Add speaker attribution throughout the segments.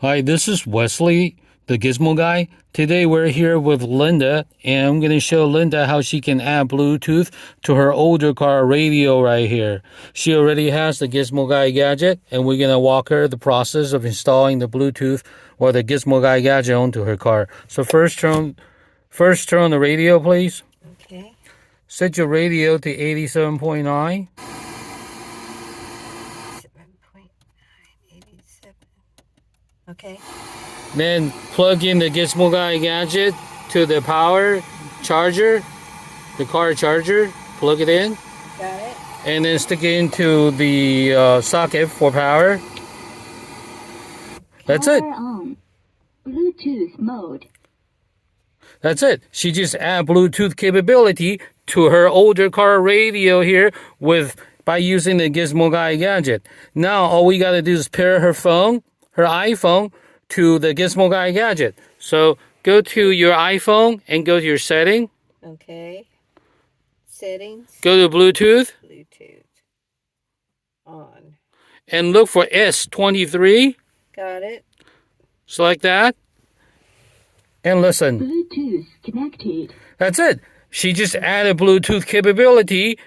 Speaker 1: Hi, this is Wesley, the Gizmo Guy. Today we're here with Linda, and I'm going to show Linda how she can add Bluetooth to her older car radio right here. She already has the Gizmo Guy Gadget, and we're going to walk her the process of installing the Bluetooth or the Gizmo Guy Gadget onto her car. So first turn on the radio, please.
Speaker 2: Okay.
Speaker 1: Set your radio to 87.9.
Speaker 2: 7.987. Okay.
Speaker 1: Then plug in the Gizmo Guy Gadget to the power charger, the car charger. Plug it in.
Speaker 2: Got it.
Speaker 1: And then stick it into the socket for power. That's it.
Speaker 3: Power on. Bluetooth mode.
Speaker 1: That's it. She just add Bluetooth capability to her older car radio here by using the Gizmo Guy Gadget. Now all we gotta do is pair her iPhone, to the Gizmo Guy Gadget. So go to your iPhone and go to your setting.
Speaker 2: Okay. Settings.
Speaker 1: Go to Bluetooth.
Speaker 2: Bluetooth. On.
Speaker 1: And look for S23.
Speaker 2: Got it.
Speaker 1: Select that. And listen.
Speaker 3: Bluetooth connected.
Speaker 1: That's it. She just added Bluetooth capability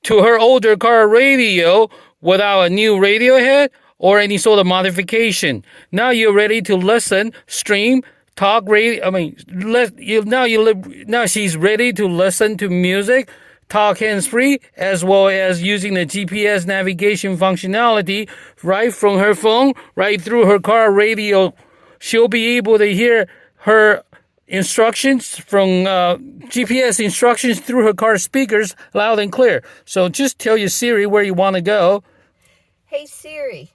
Speaker 1: to her older car radio without a new radio head or any sort of modification. Now you're ready to listen, stream, talk radio. Now she's ready to listen to music, talk hands-free, as well as using the GPS navigation functionality right from her phone, right through her car radio. She'll be able to hear her instructions from GPS instructions through her car speakers loud and clear. So just tell your Siri where you want to go.
Speaker 2: Hey Siri.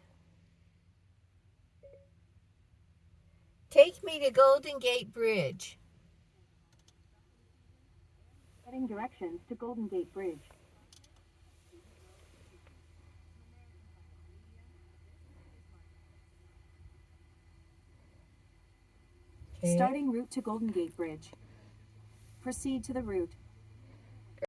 Speaker 2: Take me to Golden Gate Bridge.
Speaker 3: Setting directions to Golden Gate Bridge.
Speaker 2: Okay.
Speaker 3: Starting route to Golden Gate Bridge. Proceed to the route.